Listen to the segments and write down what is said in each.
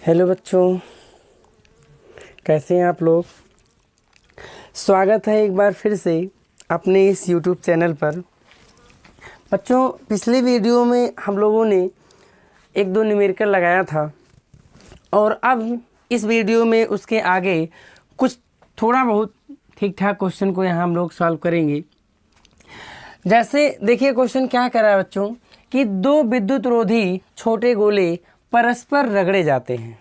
Hello बच्चों, कैसे हैं आप लोग। स्वागत है एक बार फिर से अपने इस YouTube चैनल पर। बच्चों, पिछले वीडियो में हम लोगों ने एक दो न्यूमेरिकल लगाया था और अब इस वीडियो में उसके आगे कुछ थोड़ा बहुत ठीक ठाक क्वेश्चन को यहाँ हम लोग सॉल्व करेंगे। जैसे देखिए क्वेश्चन क्या कर रहा है बच्चों कि दो विद्युत रोधी छोटे गोले परस्पर रगड़े जाते हैं।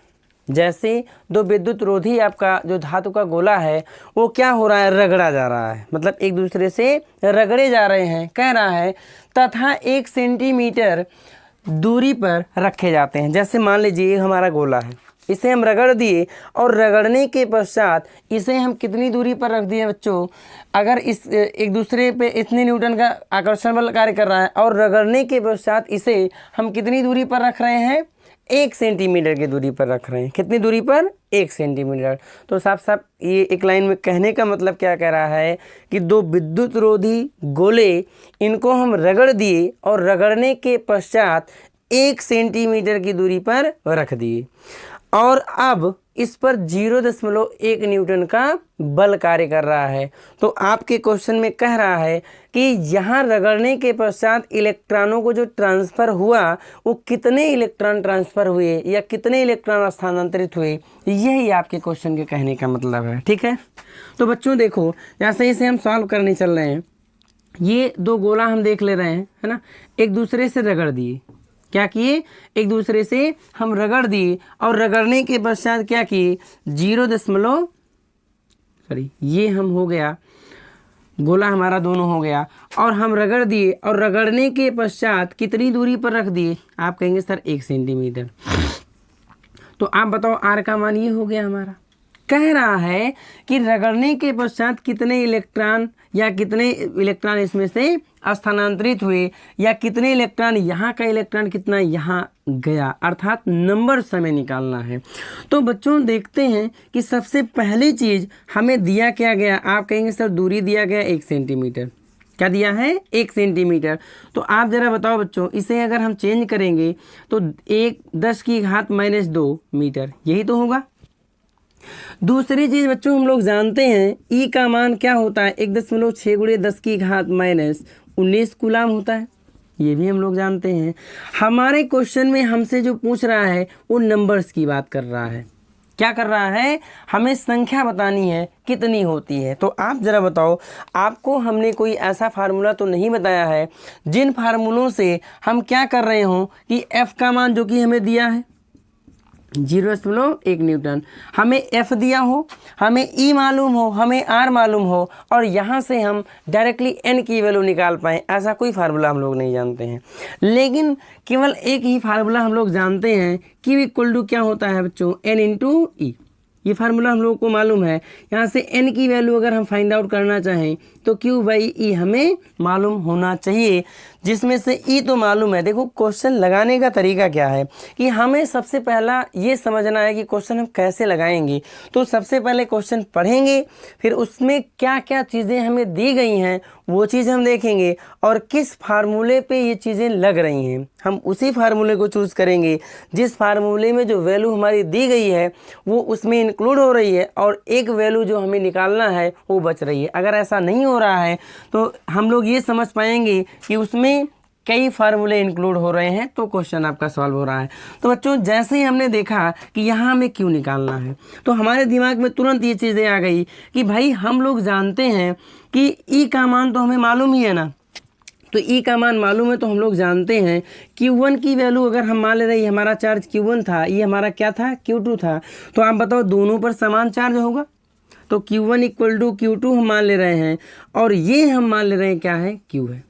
जैसे दो विद्युत रोधी आपका जो धातु का गोला है वो क्या हो रहा है, रगड़ा जा रहा है, मतलब एक दूसरे से रगड़े जा रहे हैं। कह रहा है तथा 1 सेंटीमीटर दूरी पर रखे जाते हैं। जैसे मान लीजिए हमारा गोला है, इसे हम रगड़ दिए और रगड़ने के पश्चात इसे हम कितनी दूरी पर रख दिए बच्चों। अगर इस एक दूसरे पे इतने न्यूटन का आकर्षण बल कार्य कर रहा है और रगड़ने के पश्चात इसे हम कितनी दूरी पर रख रहे हैं, 1 सेंटीमीटर की दूरी पर रख रहे हैं। कितनी दूरी पर, 1 सेंटीमीटर। तो साफ साफ ये एक लाइन में कहने का मतलब क्या कह रहा है कि दो विद्युत रोधी गोले, इनको हम रगड़ दिए और रगड़ने के पश्चात 1 सेंटीमीटर की दूरी पर रख दिए और अब इस पर 0.1 न्यूटन का बल कार्य कर रहा है। तो आपके क्वेश्चन में कह रहा है कि यहाँ रगड़ने के पश्चात इलेक्ट्रॉनों को जो ट्रांसफ़र हुआ वो कितने इलेक्ट्रॉन ट्रांसफ़र हुए या कितने इलेक्ट्रॉन स्थानांतरित हुए, यही आपके क्वेश्चन के कहने का मतलब है। ठीक है, तो बच्चों देखो जैसे इसे हम सॉल्व करने चल रहे हैं, ये दो गोला हम देख ले रहे हैं, है ना, एक दूसरे से रगड़ दिए। क्या किए, एक दूसरे से हम रगड़ दिए और रगड़ने के पश्चात क्या किए, ये हम हो गया गोला हमारा दोनों हो गया और हम रगड़ दिए और रगड़ने के पश्चात कितनी दूरी पर रख दिए। आप कहेंगे सर 1 सेंटीमीटर। तो आप बताओ आर का मान ये हो गया हमारा। कह रहा है कि रगड़ने के पश्चात कितने इलेक्ट्रॉन या कितने इलेक्ट्रॉन इसमें से स्थानांतरित हुए या कितने इलेक्ट्रॉन, यहाँ का इलेक्ट्रॉन कितना यहाँ गया, अर्थात नंबर समय निकालना है। तो बच्चों देखते हैं कि सबसे पहली चीज़ हमें दिया क्या गया। आप कहेंगे सर दूरी दिया गया 1 सेंटीमीटर। क्या दिया है, 1 सेंटीमीटर। तो आप ज़रा बताओ बच्चों, इसे अगर हम चेंज करेंगे तो 1×10⁻² मीटर, यही तो होगा। दूसरी चीज़ बच्चों हम लोग जानते हैं ई का मान क्या होता है, 1.6×10⁻19 कूलाम होता है, ये भी हम लोग जानते हैं। हमारे क्वेश्चन में हमसे जो पूछ रहा है वो नंबर्स की बात कर रहा है। क्या कर रहा है, हमें संख्या बतानी है कितनी होती है। तो आप ज़रा बताओ, आपको हमने कोई ऐसा फार्मूला तो नहीं बताया है जिन फार्मूलों से हम क्या कर रहे हों कि एफ़ का मान जो कि हमें दिया है 0.1 न्यूटन, हमें एफ दिया हो, हमें ई मालूम हो, हमें आर मालूम हो और यहाँ से हम डायरेक्टली एन की वैल्यू निकाल पाएँ, ऐसा कोई फार्मूला हम लोग नहीं जानते हैं। लेकिन केवल एक ही फार्मूला हम लोग जानते हैं, Q इक्वल टू क्या होता है बच्चों, N इंटू ई। ये फार्मूला हम लोगों को मालूम है। यहाँ से n की वैल्यू अगर हम फाइंड आउट करना चाहें तो Q/E हमें मालूम होना चाहिए, जिसमें से E तो मालूम है। देखो क्वेश्चन लगाने का तरीका क्या है कि हमें सबसे पहला ये समझना है कि क्वेश्चन हम कैसे लगाएंगे। तो सबसे पहले क्वेश्चन पढ़ेंगे, फिर उसमें क्या क्या चीज़ें हमें दी गई हैं वो चीज़ हम देखेंगे और किस फार्मूले पे ये चीज़ें लग रही हैं, हम उसी फार्मूले को चूज़ करेंगे जिस फार्मूले में जो वैल्यू हमारी दी गई है वो उसमें इंक्लूड हो रही है और एक वैल्यू जो हमें निकालना है वो बच रही है। अगर ऐसा नहीं हो रहा है तो हम लोग ये समझ पाएंगे कि उसमें कई फार्मूले इंक्लूड हो रहे हैं, तो क्वेश्चन आपका सॉल्व हो रहा है। तो बच्चों जैसे ही हमने देखा कि यहाँ हमें क्यों निकालना है तो हमारे दिमाग में तुरंत ये चीज़ें आ गई कि भाई हम लोग जानते हैं कि ई का मान तो हमें मालूम ही है ना। तो ई का मान मालूम है तो हम लोग जानते हैं Q1 की वैल्यू अगर हम मान ले रहे हैं, हमारा चार्ज Q1 था, ये हमारा क्या था, Q2 था। तो आप बताओ दोनों पर समान चार्ज होगा, तो Q1 इक्वल टू Q2 हम मान ले रहे हैं और ये हम मान ले रहे हैं क्या है, Q है।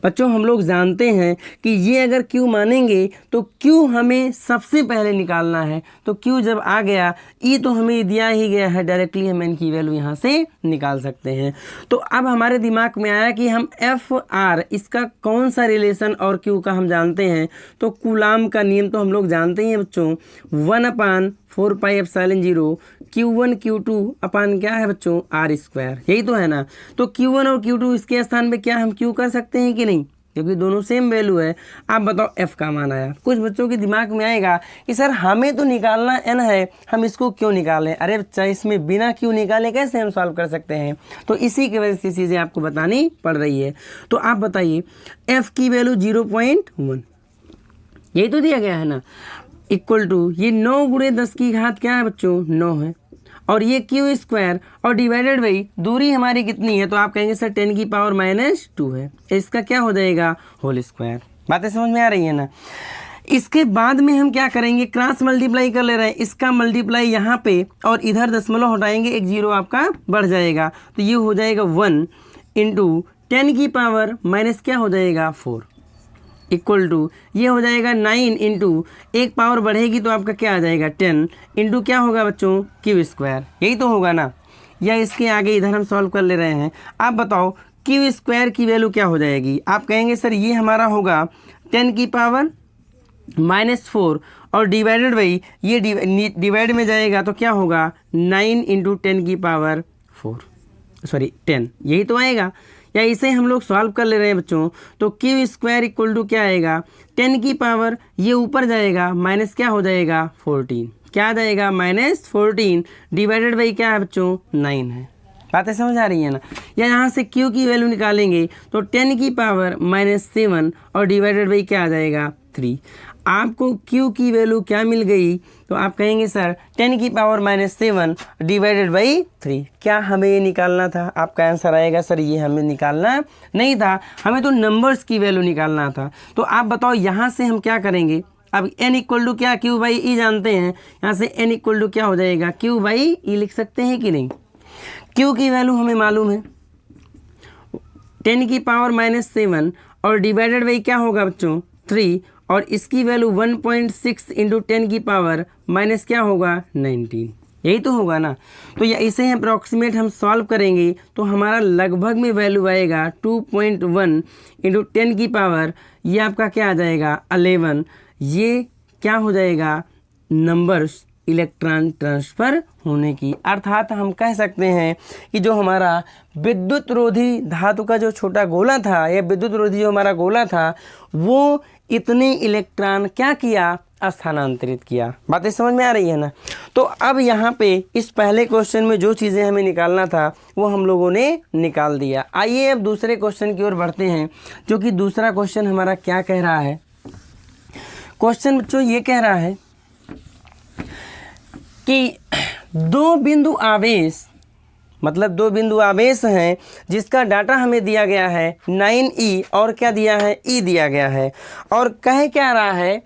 बच्चों हम लोग जानते हैं कि ये अगर Q मानेंगे तो Q हमें सबसे पहले निकालना है। तो Q जब आ गया, E तो हमें दिया ही गया है, डायरेक्टली हम N की वैल्यू यहाँ से निकाल सकते हैं। तो अब हमारे दिमाग में आया कि हम FR इसका कौन सा रिलेशन और Q का हम जानते हैं। तो कूलाम का नियम तो हम लोग जानते ही हैं बच्चों, 1/4πε0 Q1 Q2 अपान क्या है बच्चों, R², यही तो है ना। तो Q1 और Q2 इसके स्थान पे क्या हम Q कर सकते हैं कि नहीं, क्योंकि दोनों सेम वैल्यू है। आप बताओ f का मान आया। कुछ बच्चों के दिमाग में आएगा कि सर हमें तो निकालना n है, हम इसको क्यों निकालें। अरे बच्चा, इसमें बिना क्यों निकाले कैसे हम सॉल्व कर सकते हैं। तो इसी की वजह से चीज़ें आपको बतानी पड़ रही है। तो आप बताइए f की वैल्यू 0.1, यही तो दिया गया है ना, इक्वल टू ये 9 गुणे 10 की घात क्या है बच्चों, 9 है, और ये क्यू स्क्वायर और डिवाइडेड बाई दूरी हमारी कितनी है, तो आप कहेंगे सर 10 की पावर -2 है। इसका क्या हो जाएगा, होल स्क्वायर। बातें समझ में आ रही है ना। इसके बाद में हम क्या करेंगे, क्रॉस मल्टीप्लाई कर ले रहे हैं, इसका मल्टीप्लाई यहाँ पे और इधर दशमलव हटाएंगे, एक जीरो आपका बढ़ जाएगा, तो ये हो जाएगा 1 इंटू 10 की पावर माइनस क्या हो जाएगा 4 इक्वल टू ये हो जाएगा 9 इंटू एक पावर बढ़ेगी तो आपका क्या आ जाएगा 10 इंटू क्या होगा बच्चों, क्यू स्क्वायर। यही तो होगा ना, या इसके आगे इधर हम सॉल्व कर ले रहे हैं। आप बताओ क्यू स्क्वायर की वैल्यू क्या हो जाएगी। आप कहेंगे सर ये हमारा होगा 10 की पावर -4 और डिवाइडेड बाई ये डिवाइड में जाएगा तो क्या होगा 9 इंटू 10 की पावर 10, यही तो आएगा। या इसे हम लोग सॉल्व कर ले रहे हैं बच्चों, तो क्यू स्क्वायर इक्वल टू क्या आएगा, 10 की पावर ये ऊपर जाएगा माइनस क्या हो जाएगा 14, क्या आ जाएगा -14 डिवाइडेड बाई क्या है बच्चों 9 है। बातें समझ आ रही है ना। या यहाँ से q की वैल्यू निकालेंगे तो 10 की पावर -7 और डिवाइडेड बाई क्या आ जाएगा 3। आपको q की वैल्यू क्या मिल गई, तो आप कहेंगे सर 10 की पावर -7 डिवाइडेड बाई 3। क्या हमें ये निकालना था। आपका आंसर आएगा सर ये हमें निकालना नहीं था, हमें तो नंबर्स की वैल्यू निकालना था। तो आप बताओ यहाँ से हम क्या करेंगे। अब n इक्वल टू क्या, q बाई ई जानते हैं, यहाँ से n इक्वल टू क्या हो जाएगा, q बाई ई लिख सकते हैं कि नहीं। q की वैल्यू हमें मालूम है 10 की पावर -7 और डिवाइडेड बाई क्या होगा बच्चों 3, और इसकी वैल्यू 1.6 इंटू 10 की पावर माइनस क्या होगा 19, यही तो होगा ना। तो या इसे अप्रॉक्सीमेट हम सॉल्व करेंगे तो हमारा लगभग में वैल्यू आएगा 2.1 इंटू 10 की पावर ये आपका क्या आ जाएगा 11। ये क्या हो जाएगा, नंबर्स इलेक्ट्रॉन ट्रांसफ़र होने की। अर्थात हम कह सकते हैं कि जो हमारा विद्युत रोधी धातु का जो छोटा गोला था या विद्युत रोधी जो हमारा गोला था वो इतने इलेक्ट्रॉन क्या किया, स्थानांतरित किया। बातें समझ में आ रही है ना। तो अब यहाँ पे इस पहले क्वेश्चन में जो चीज़ें हमें निकालना था वो हम लोगों ने निकाल दिया। आइए अब दूसरे क्वेश्चन की ओर बढ़ते हैं, जो कि दूसरा क्वेश्चन हमारा क्या कह रहा है। क्वेश्चन बच्चों ये कह रहा है कि दो बिंदु आवेश, मतलब दो बिंदु आवेश हैं जिसका डाटा हमें दिया गया है 9e और क्या दिया है e दिया गया है, और कह क्या रहा है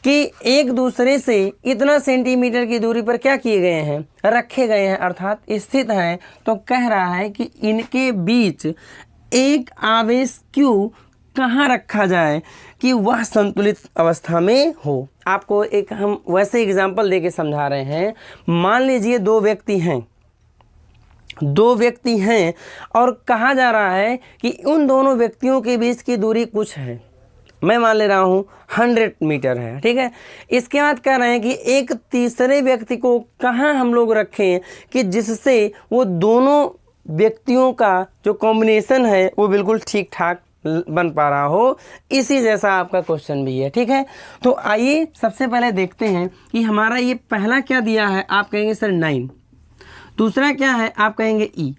कि एक दूसरे से इतना सेंटीमीटर की दूरी पर क्या किए गए हैं, रखे गए हैं, अर्थात स्थित हैं। तो कह रहा है कि इनके बीच एक आवेश q कहाँ रखा जाए कि वह संतुलित अवस्था में हो। आपको एक हम वैसे एग्जाम्पल देके समझा रहे हैं। मान लीजिए दो व्यक्ति हैं और कहा जा रहा है कि उन दोनों व्यक्तियों के बीच की दूरी कुछ है, मैं मान ले रहा हूँ 100 मीटर है, ठीक है। इसके बाद कह रहे हैं कि एक तीसरे व्यक्ति को कहाँ हम लोग रखें कि जिससे वो दोनों व्यक्तियों का जो कॉम्बिनेशन है वो बिल्कुल ठीक ठाक बन पा रहा हो। इसी जैसा आपका क्वेश्चन भी है, ठीक है। तो आइए सबसे पहले देखते हैं कि हमारा ये पहला क्या दिया है। आप कहेंगे सर 9, दूसरा क्या है आप कहेंगे ई।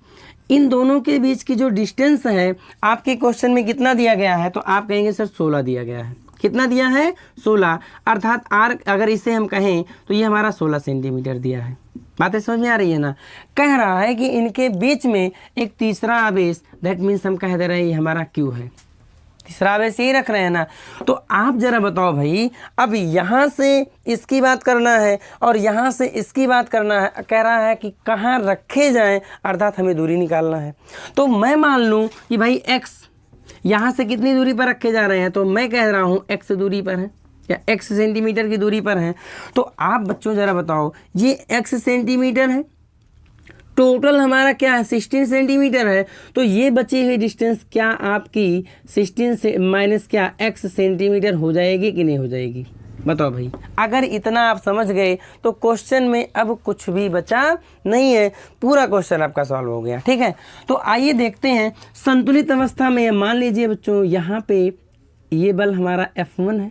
इन दोनों के बीच की जो डिस्टेंस है आपके क्वेश्चन में कितना दिया गया है, तो आप कहेंगे सर 16 दिया गया है। कितना दिया है 16, अर्थात आर अगर इसे हम कहें तो ये हमारा 16 सेंटीमीटर दिया है। बातें समझ में आ रही है ना। कह रहा है कि इनके बीच में एक तीसरा आवेश, दैट मीन्स हम कह दे रहे हैं ये हमारा क्यू है, तीसरा आवेश यही रख रहे हैं ना। तो आप जरा बताओ भाई, अब यहाँ से इसकी बात करना है और यहाँ से इसकी बात करना है। कह रहा है कि कहाँ रखे जाएं, अर्थात हमें दूरी निकालना है। तो मैं मान लूँ कि भाई x यहाँ से कितनी दूरी पर रखे जा रहे हैं, तो मैं कह रहा हूँ x दूरी पर है या x सेंटीमीटर की दूरी पर है। तो आप बच्चों ज़रा बताओ, ये x सेंटीमीटर है, टोटल हमारा क्या है 16 सेंटीमीटर है। तो ये बची हुई डिस्टेंस क्या आपकी 16 से माइनस क्या x सेंटीमीटर हो जाएगी कि नहीं हो जाएगी, बताओ भाई। अगर इतना आप समझ गए तो क्वेश्चन में अब कुछ भी बचा नहीं है, पूरा क्वेश्चन आपका सॉल्व हो गया, ठीक है। तो आइए देखते हैं संतुलित अवस्था में। मान लीजिए बच्चों यहाँ पे ये बल हमारा F1 है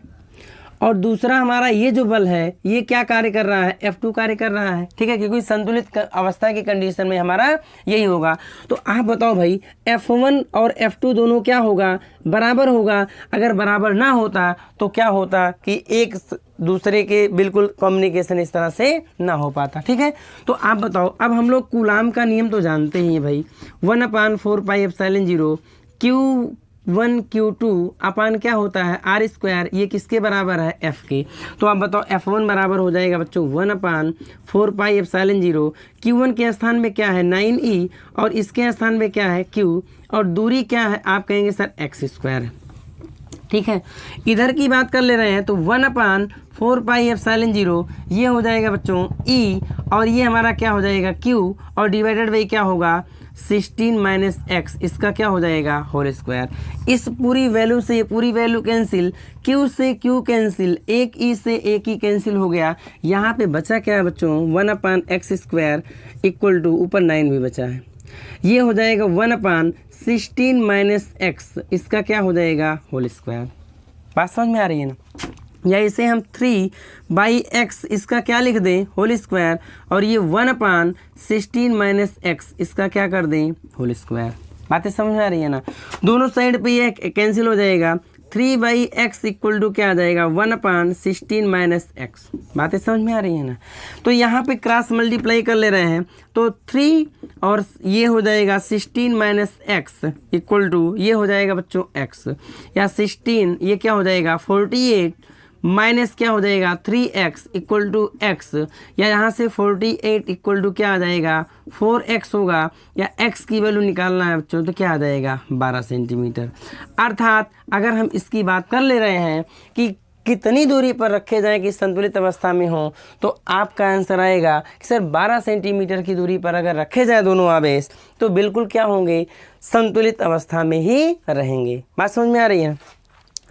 और दूसरा हमारा ये जो बल है ये क्या कार्य कर रहा है, F2 कार्य कर रहा है। ठीक है, क्योंकि संतुलित अवस्था की कंडीशन में हमारा यही होगा। तो आप बताओ भाई, F1 और F2 दोनों क्या होगा, बराबर होगा। अगर बराबर ना होता तो क्या होता कि एक दूसरे के बिल्कुल कम्युनिकेशन इस तरह से ना हो पाता। ठीक है, तो आप बताओ, अब हम लोग कूलाम का नियम तो जानते ही हैं भाई, 1/4πε0 Q1 Q2 अपान क्या होता है R², ये किसके बराबर है, F के। तो आप बताओ F1 बराबर हो जाएगा बच्चों 1/4πε0, Q1 के स्थान में क्या है 9e और इसके स्थान में क्या है Q, और दूरी क्या है आप कहेंगे सर x²। ठीक है, इधर की बात कर ले रहे हैं तो 1/4πε0 ये हो जाएगा बच्चों E और ये हमारा क्या हो जाएगा Q, और डिवाइडेड बाई क्या होगा 16 - x, इसका क्या हो जाएगा होल स्क्वायर। इस पूरी वैल्यू से ये पूरी वैल्यू कैंसिल, Q से Q कैंसिल, एक E से एक E कैंसिल हो गया। यहाँ पे बचा क्या है बच्चों 1/x² इक्वल टू ऊपर 9 भी बचा है, ये हो जाएगा 1/16 - x, इसका क्या हो जाएगा होल स्क्वायर। बात समझ में आ रही है ना। या इसे हम 3/x इसका क्या लिख दें होल स्क्वायर, और ये 1/16 - x इसका क्या कर दें होल स्क्वायर। बातें समझ में आ रही है ना। दोनों साइड पे ये कैंसिल हो जाएगा, 3/x इक्वल टू क्या आ जाएगा 1/16 - x। बातें समझ में आ रही है ना। तो यहाँ पे क्रॉस मल्टीप्लाई कर ले रहे हैं तो 3 और ये हो जाएगा 16 - x इक्वल टू ये हो जाएगा बच्चों x, या 16 ये क्या हो जाएगा 48 माइनस क्या हो जाएगा 3x इक्वल टू x, या यहाँ से 48 इक्वल टू क्या आ जाएगा 4x होगा, या x की वैल्यू निकालना है बच्चों तो क्या आ जाएगा 12 सेंटीमीटर। अर्थात अगर हम इसकी बात कर ले रहे हैं कि कितनी दूरी पर रखे जाएं कि संतुलित अवस्था में हो, तो आपका आंसर आएगा कि सर 12 सेंटीमीटर की दूरी पर अगर रखे जाए दोनों आवेश तो बिल्कुल क्या होंगे संतुलित अवस्था में ही रहेंगे। बात समझ में आ रही है।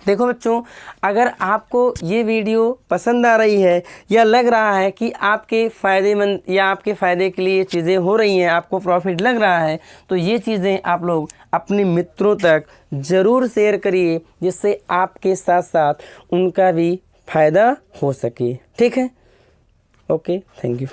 देखो बच्चों, अगर आपको ये वीडियो पसंद आ रही है या लग रहा है कि आपके फ़ायदेमंद या आपके फ़ायदे के लिए चीज़ें हो रही हैं, आपको प्रॉफिट लग रहा है, तो ये चीज़ें आप लोग अपने मित्रों तक ज़रूर शेयर करिए, जिससे आपके साथ साथ उनका भी फ़ायदा हो सके। ठीक है, ओके, थैंक यू।